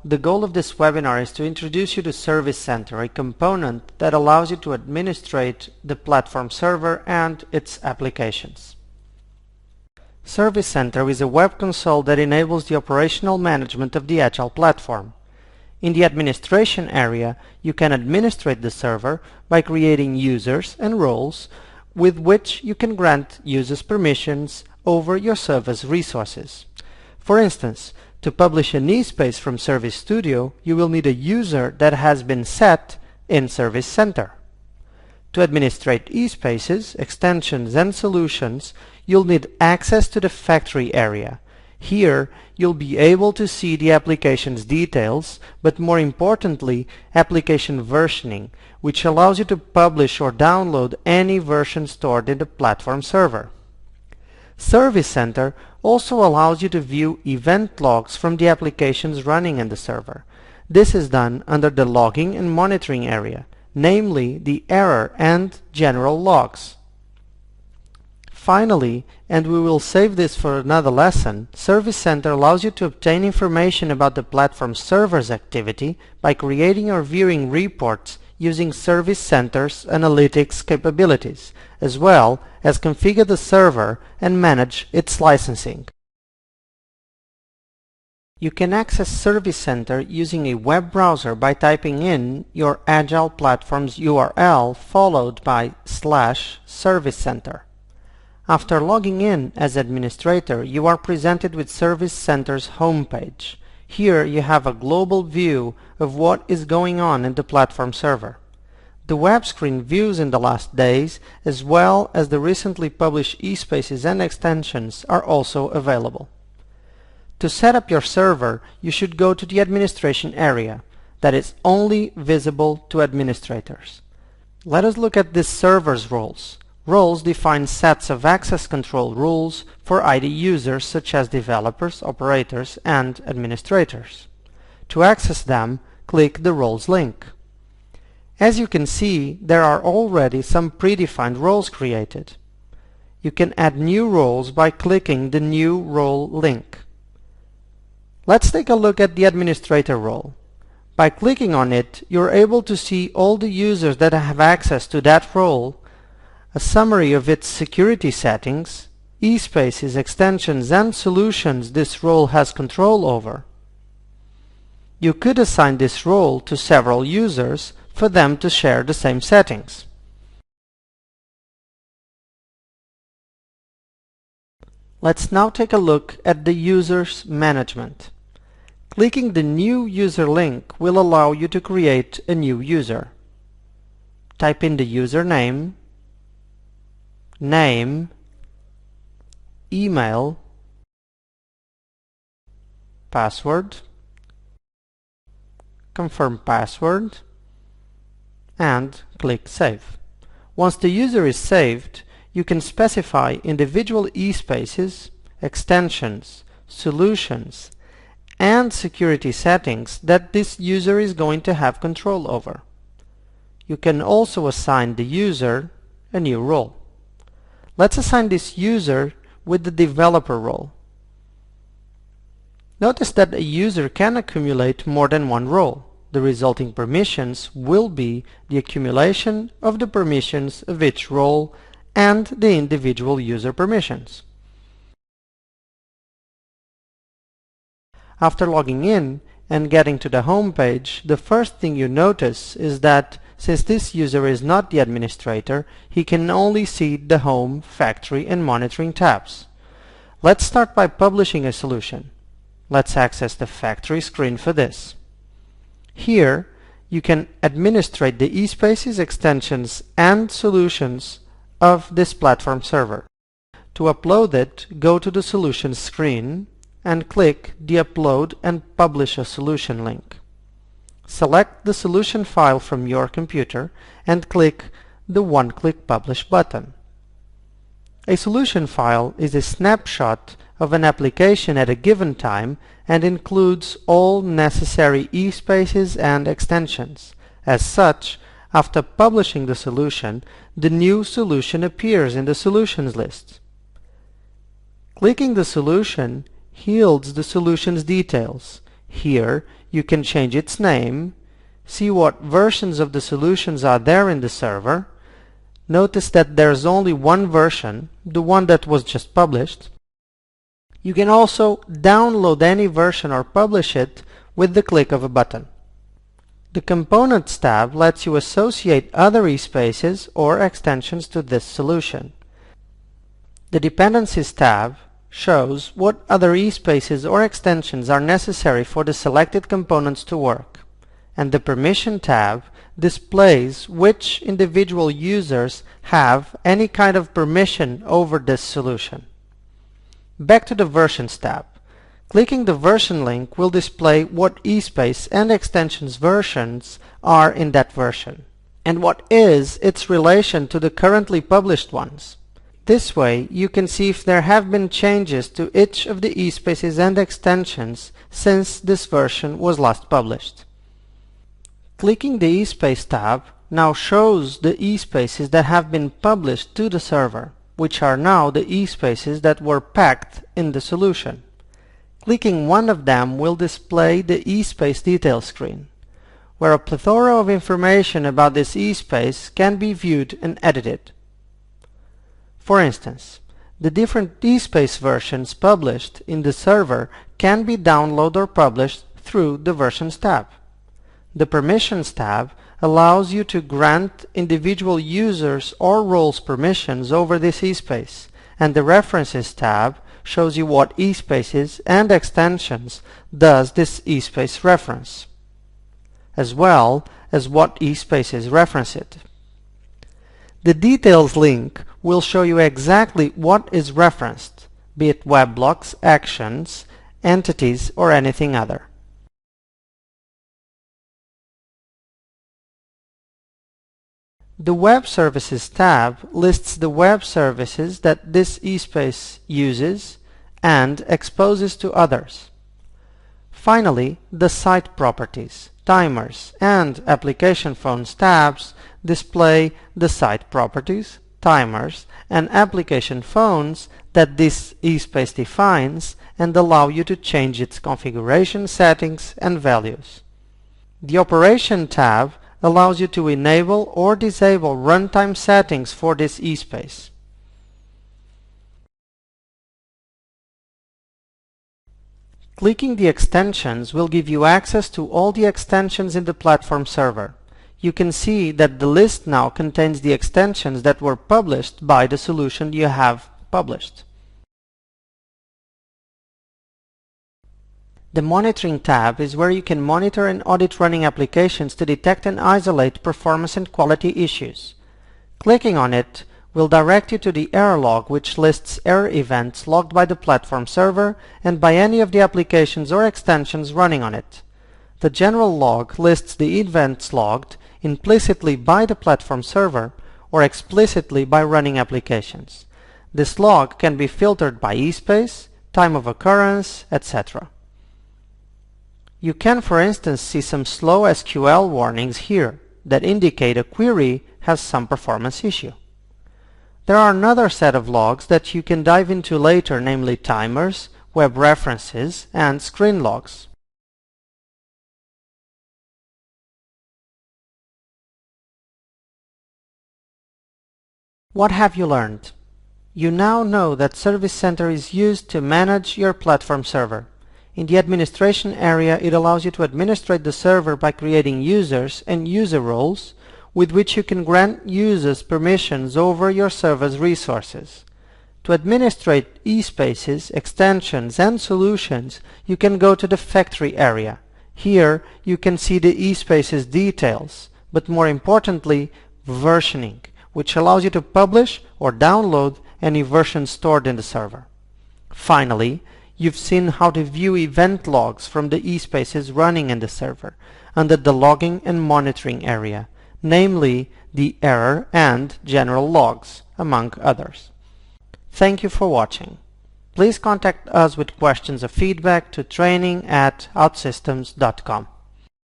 the goal of this webinar is to introduce you to Service Center, a component that allows you to administrate the platform server and its applications. Service Center is a web console that enables the operational management of the Agile platform. In the administration area, you can administrate the server by creating users and roles with which you can grant users permissions over your server's resources. For instance, to publish an eSpace from Service Studio, you will need a user that has been set in Service Center. To administrate eSpaces, extensions, and solutions, you'll need access to the factory area. Here, you'll be able to see the application's details, but more importantly, application versioning, which allows you to publish or download any version stored in the platform server. Service Center also allows you to view event logs from the applications running in the server. This is done under the logging and monitoring area, namely the error and general logs. Finally, and we will save this for another lesson, Service Center allows you to obtain information about the platform server's activity by creating or viewing reports using Service Center's analytics capabilities, as well as configure the server and manage its licensing. You can access Service Center using a web browser by typing in your Agile platform's URL followed by /Service Center. After logging in as administrator, you are presented with Service Center's homepage. Here you have a global view of what is going on in the platform server. The web screen views in the last days, as well as the recently published eSpaces and extensions, are also available. To set up your server, you should go to the administration area that is only visible to administrators. Let us look at this server's roles. Roles define sets of access control rules for ID users such as developers, operators, and administrators. To access them, click the Roles link. As you can see, there are already some predefined roles created. You can add new roles by clicking the New Role link. Let's take a look at the administrator role. By clicking on it, you're able to see all the users that have access to that role, a summary of its security settings, eSpaces, extensions, and solutions this role has control over. You could assign this role to several users for them to share the same settings. Let's now take a look at the user's management. Clicking the New User link will allow you to create a new user. Type in the username, name, email, password, confirm password, and click Save. Once the user is saved, you can specify individual eSpaces, extensions, solutions, and security settings that this user is going to have control over. You can also assign the user a new role. Let's assign this user with the developer role. Notice that a user can accumulate more than one role. The resulting permissions will be the accumulation of the permissions of each role and the individual user permissions. After logging in and getting to the home page, the first thing you notice is that since this user is not the administrator, he can only see the Home, Factory, and Monitoring tabs. Let's start by publishing a solution. Let's access the Factory screen for this. Here, you can administrate the eSpaces, extensions, and solutions of this platform server. To upload it, go to the Solutions screen and click the Upload and Publish a Solution link. Select the solution file from your computer and click the One-Click Publish button. A solution file is a snapshot of an application at a given time and includes all necessary eSpaces and extensions. As such, after publishing the solution, the new solution appears in the Solutions list. Clicking the solution yields the solution's details. Here, you can change its name, see what versions of the solutions are there in the server. Notice that there's only one version, the one that was just published. You can also download any version or publish it with the click of a button. The Components tab lets you associate other eSpaces or extensions to this solution. The Dependencies tab shows what other eSpaces or extensions are necessary for the selected components to work. And the Permission tab displays which individual users have any kind of permission over this solution. Back to the Versions tab. Clicking the version link will display what eSpace and extensions versions are in that version, and what is its relation to the currently published ones. This way, you can see if there have been changes to each of the eSpaces and extensions since this version was last published. Clicking the eSpace tab now shows the eSpaces that have been published to the server, which are now the eSpaces that were packed in the solution. Clicking one of them will display the eSpace detail screen, where a plethora of information about this eSpace can be viewed and edited. For instance, the different eSpace versions published in the server can be downloaded or published through the Versions tab. The Permissions tab allows you to grant individual users or roles permissions over this eSpace, and the References tab shows you what eSpaces and extensions does this eSpace reference, as well as what eSpaces reference it. The Details link will show you exactly what is referenced, be it web blocks, actions, entities, or anything other. The Web Services tab lists the web services that this eSpace uses and exposes to others. Finally, the Site Properties, Timers, and Application Phones tabs display the site properties, timers, and application phones that this eSpace defines and allow you to change its configuration, settings, and values. The Operation tab allows you to enable or disable runtime settings for this eSpace. Clicking the extensions will give you access to all the extensions in the platform server. You can see that the list now contains the extensions that were published by the solution you have published. The Monitoring tab is where you can monitor and audit running applications to detect and isolate performance and quality issues. Clicking on it will direct you to the error log, which lists error events logged by the platform server and by any of the applications or extensions running on it. The general log lists the events logged implicitly by the platform server or explicitly by running applications. This log can be filtered by eSpace, time of occurrence, etc. You can, for instance, see some slow SQL warnings here that indicate a query has some performance issue. There are another set of logs that you can dive into later, namely timers, web references, and screen logs. What have you learned? You now know that Service Center is used to manage your platform server. In the administration area, it allows you to administrate the server by creating users and user roles with which you can grant users permissions over your server's resources. To administrate eSpaces, extensions, and solutions, you can go to the Factory area. Here, you can see the eSpaces details, but more importantly, versioning, which allows you to publish or download any version stored in the server. Finally, you've seen how to view event logs from the eSpaces running in the server under the Logging and Monitoring area, namely the Error and General logs, among others. Thank you for watching. Please contact us with questions or feedback to training@outsystems.com.